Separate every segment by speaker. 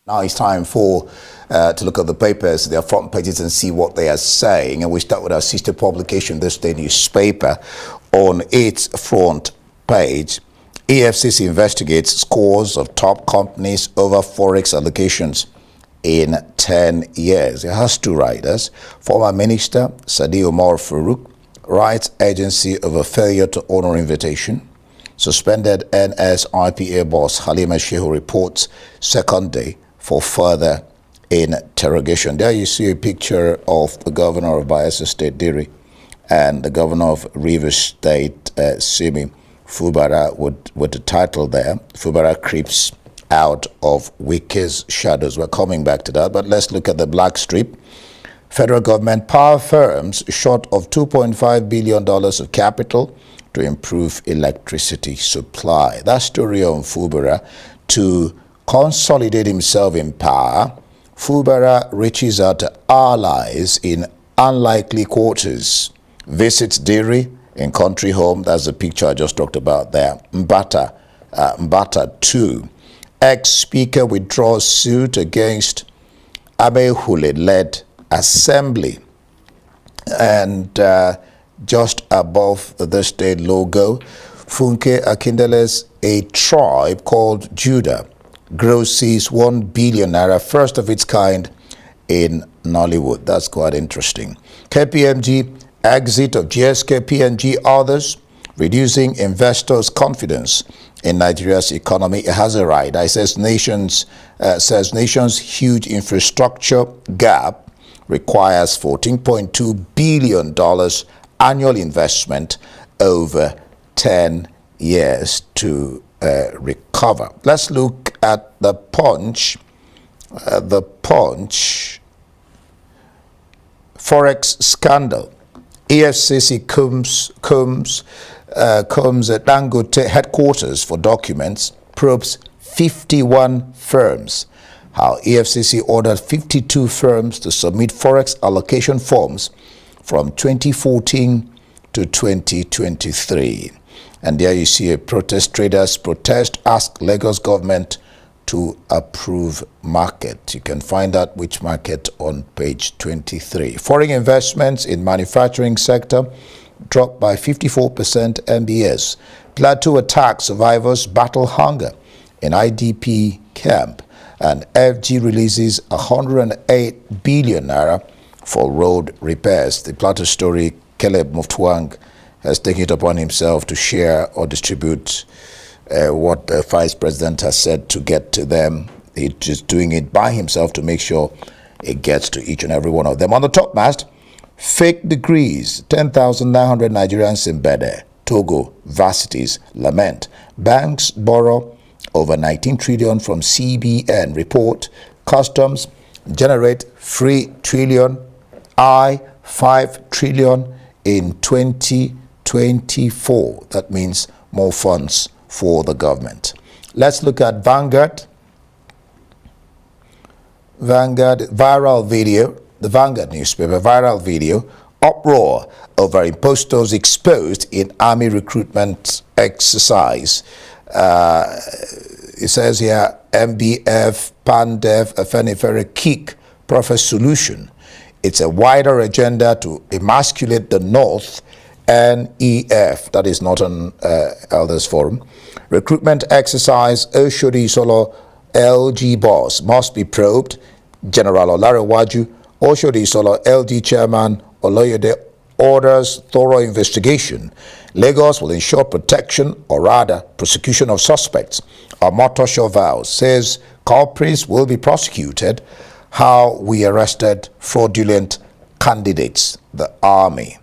Speaker 1: Now it's time to look at the papers, their front pages, and see what they are saying. And we start with our sister publication, this day newspaper. On its front page, EFCC investigates scores of top companies over forex allocations in 10 years. It has two writers. Former Minister Sadi Omar Farouk writes agency over failure to honor invitation. Suspended NSIPA boss Halima Shehu reports second day for further interrogation. There you see a picture of the governor of Bayelsa State, Diri, and the governor of Rivers State, Simi Fubara, with the title there, Fubara creeps out of Wike's shadows. We're coming back to that, but let's look at the black strip. Federal government power firms short of $2.5 billion of capital to improve electricity supply. That story on Fubara. To consolidate himself in power, Fubara reaches out to allies in unlikely quarters. Visits Diri in country home. That's the picture I just talked about there. Mbata 2. Ex-speaker withdraws suit against Abehule-led assembly. And just above the state logo, Funke Akindele's A Tribe Called Judah grosses 1 billion naira, first of its kind in Nollywood. That's quite interesting. KPMG exit of GSK, PNG, others reducing investors' confidence in Nigeria's economy. It has a right. It says nation's huge infrastructure gap requires $14.2 billion annual investment over 10 years to recover. Let's look at the Punch. The Punch Forex scandal. EFCC combs at Dangote headquarters for documents, probes 51 firms. How EFCC ordered 52 firms to submit forex allocation forms from 2014 to 2023. And there you see a protest. Traders protest, ask Lagos government to approve market. You can find out which market on page 23. Foreign investments in manufacturing sector dropped by 54% MBS. Plateau attack survivors battle hunger in IDP camp. And FG releases 108 billion naira for road repairs. The Plateau story, Caleb Muftuang has taken it upon himself to share or distribute what the vice president has said to get to them. He's just doing it by himself to make sure it gets to each and every one of them. On the top mast, fake degrees, 10,900 Nigerians in Bede, Togo, varsities lament. Banks borrow over 19 trillion from CBN report. Customs generate 3 trillion, 5 trillion in 2024. That means more funds for the government. Let's look at Vanguard. Vanguard viral video, the Vanguard newspaper, viral video, uproar over impostors exposed in army recruitment exercise. It says here, MBF, PANDEF, Afenifere kick profit solution. It's a wider agenda to emasculate the North and EF, that is not an elders forum. Recruitment exercise, Oshodi Solo LG boss must be probed. General Olarewaju, Oshodi Solo LG chairman Oloyede orders thorough investigation. Lagos will ensure protection, or rather prosecution of suspects. Omotosho vows says culprits will be prosecuted. How we arrested fraudulent candidates. The army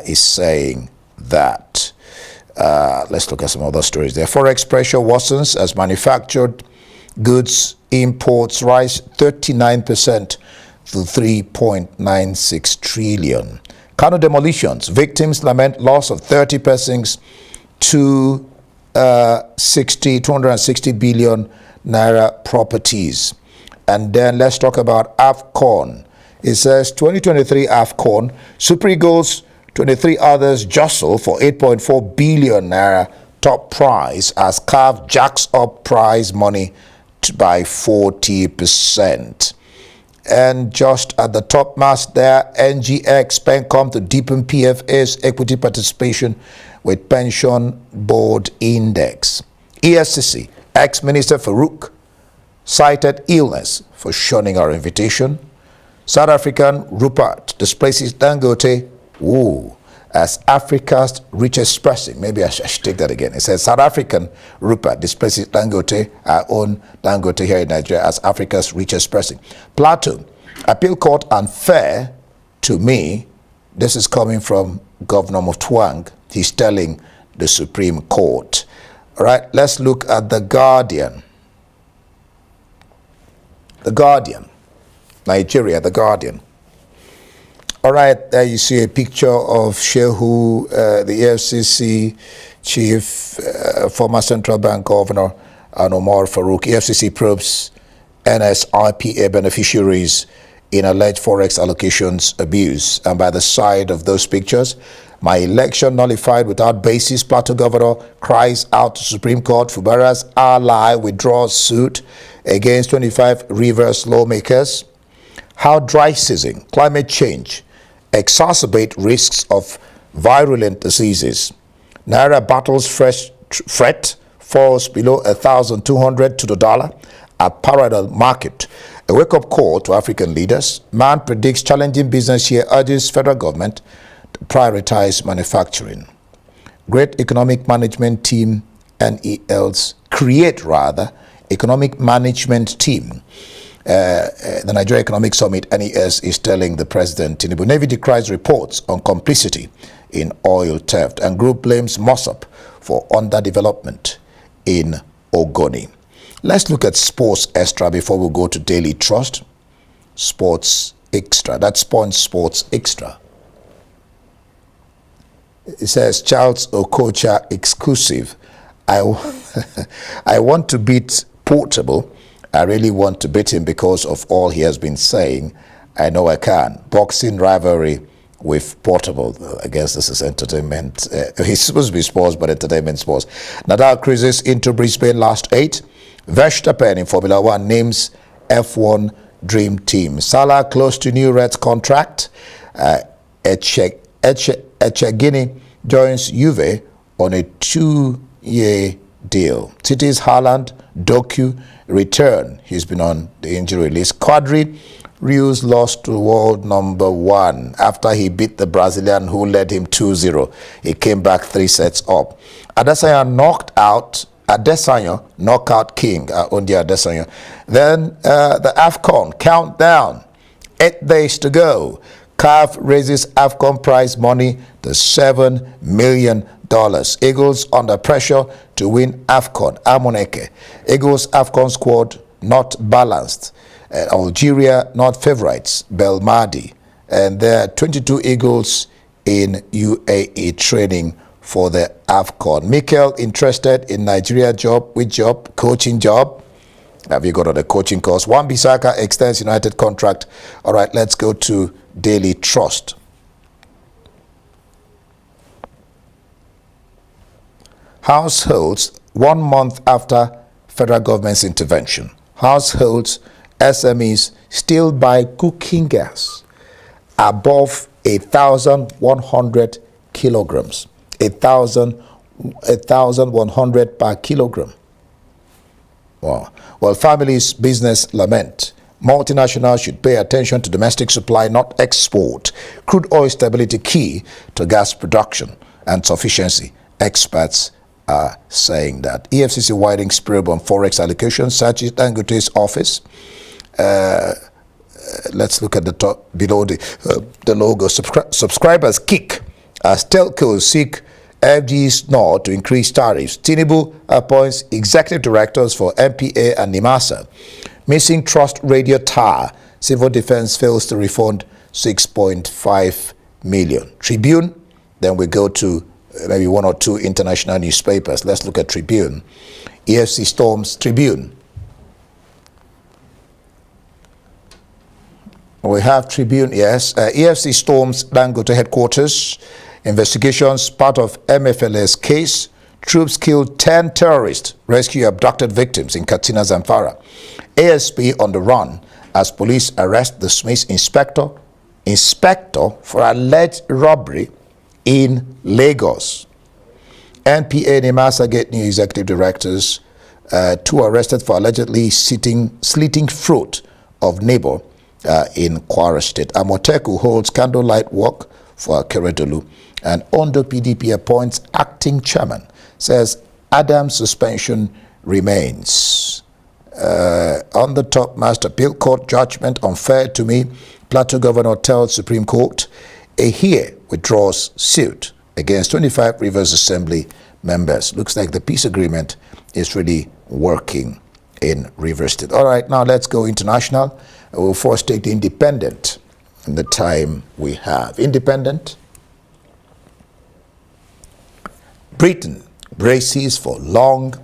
Speaker 1: is saying that. Let's look at some other stories there. Forex pressure worsens as manufactured goods imports rise 39% to 3.96 trillion. Kano demolitions. Victims lament loss of 30 persons to 260 billion naira properties. And then let's talk about AFCON. It says 2023 AFCON, Super Eagles, 23 others jostle for 8.4 billion naira top prize as CAF jacks up prize money reduced by 40%. And just at the top mast there, NGX Pencom to deepen PFA's equity participation with pension board index. EFCC, ex-minister Farouk cited illness for shunning our invitation. South African Rupert displaces Dangote as Africa's richest person. Maybe I should take that again. It says South African Rupert displaces Dangote, our own Dangote here in Nigeria, as Africa's richest person. Plateau, appeal court unfair to me. This is coming from Governor Mutwang. He's telling the Supreme Court. All right, let's look at The Guardian. The Guardian, Nigeria, The Guardian. All right, there you see a picture of Shehu, the EFCC chief, former central bank governor, and Omar Farouk. EFCC probes NSIPA beneficiaries in alleged forex allocations abuse. And by the side of those pictures, my election nullified without basis. Plateau governor cries out to Supreme Court. Fubara's ally withdraws suit against 25 Rivers lawmakers. How dry season, climate change exacerbate risks of virulent diseases. Naira battles fresh threat, falls below 1,200 to the dollar at parallel market. A wake-up call to African leaders. Man predicts challenging business year, urges federal government to prioritize manufacturing. Great Economic Management Team, NELs, Economic Management Team. The Nigeria Economic Summit, NES, is telling the President Tinubu. Navy decries reports on complicity in oil theft, and group blames Mossop for underdevelopment in Ogoni. Let's look at Sports Extra before we go to Daily Trust. Sports Extra. That's Sports Extra. It says, Charles Okocha exclusive. I want to beat Portable. I really want to beat him because of all he has been saying. I know I can. Boxing rivalry with Portable. I guess this is entertainment. He's supposed to be sports, but entertainment sports. Nadal cruises into Brisbane last 8. Verstappen in Formula 1 names F1 Dream Team. Salah close to new Reds contract. Echegini joins Juve on a 2-year deal. City's Haaland, Doku, return. He's been on the injury list. Quadri, Rios lost to world number 1 after he beat the Brazilian who led him 2-0. He came back 3 sets up. Adesanya knockout king, Ondi Adesanya. Then the AFCON countdown. 8 days to go. CAF raises AFCON prize money to $7 million. Eagles under pressure to win AFCON. Amoneke. Eagles AFCON squad not balanced. Algeria not favorites. Belmadi. And there are 22 Eagles in UAE training for the AFCON. Mikel interested in Nigeria job. Which job? Coaching job. Have you got on the coaching course? Wan-Bissaka extends United contract. All right, let's go to Daily Trust. Households, 1 month after federal government's intervention. Households, SMEs still buy cooking gas above 1,100 kilograms. 1,100 per kilogram. Wow. Well, families, business lament. Multinationals should pay attention to domestic supply, not export. Crude oil stability key to gas production and sufficiency. Experts are saying that. EFCC widening probe on forex allocations, searches Dangote's office. Let's look at the top below the logo. Subscribers kick as telcos seek FG's nod to increase tariffs. Tinubu appoints executive directors for MPA and NIMASA. Missing Trust Radio Tower. Civil Defense fails to refund 6.5 million. Tribune. Then we go to maybe 1 or 2 international newspapers. Let's look at Tribune. EFC storms Tribune. We have Tribune, yes. EFC storms Dangote headquarters. Investigations part of MFLS case Troops killed 10 terrorists, rescue abducted victims in Katsina, Zamfara. ASP on the run as police arrest the Smiths inspector for alleged robbery in Lagos. NPA Nimasa get new executive directors, 2 arrested for allegedly slitting fruit of neighbor in Kwara State. Amoteku holds candlelight walk for Keredolu, and Ondo PDP appoints acting chairman, says Adam's suspension remains. On the top, Master Appeal Court judgment unfair to me. Plateau Governor tells Supreme Court Ehie withdraws suit against 25 Rivers Assembly members. Looks like the peace agreement is really working in Rivers State. All right, now let's go international. We'll first take the Independent in the time we have. Independent. Britain braces for long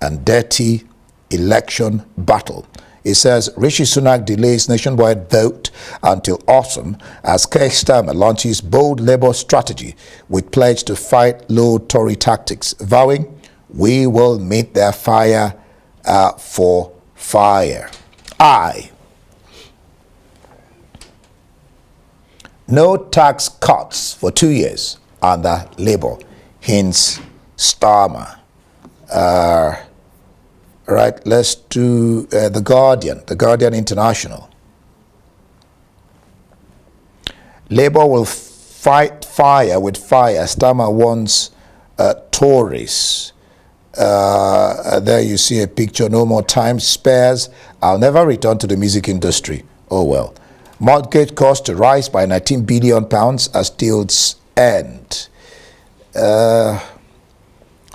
Speaker 1: and dirty election battle. It says Rishi Sunak delays nationwide vote until autumn as Keir Starmer launches bold Labour strategy with pledge to fight low Tory tactics, vowing we will meet their fire for fire. No tax cuts for 2 years under Labour, hints Starmer. Right, let's do The Guardian International. Labour will fight fire with fire. Starmer warns Tories. There you see a picture, no more time spares. I'll never return to the music industry. Oh well. Mortgage cost to rise by £19 billion as deals end.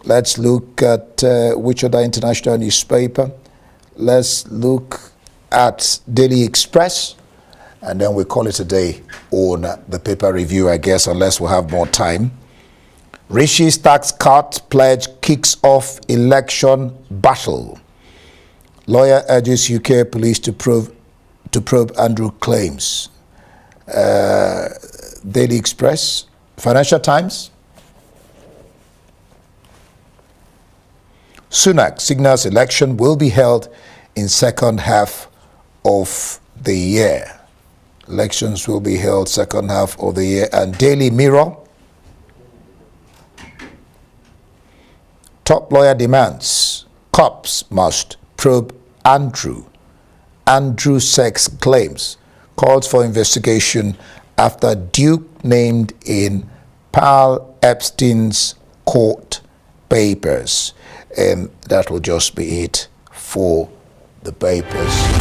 Speaker 1: Let's look at which other international newspaper. Let's look at Daily Express, and then we call it a day on the paper review, I guess, unless we have more time. Rishi's tax cut pledge kicks off election battle. Lawyer urges UK police to probe Andrew claims. Daily Express. Financial Times. Sunak signals election will be held in second half of the year. Elections will be held second half of the year. And Daily Mirror. Top lawyer demands cops must probe Andrew sex claims. Calls for investigation after Duke named in Pal Epstein's court papers. And that will just be it for the papers.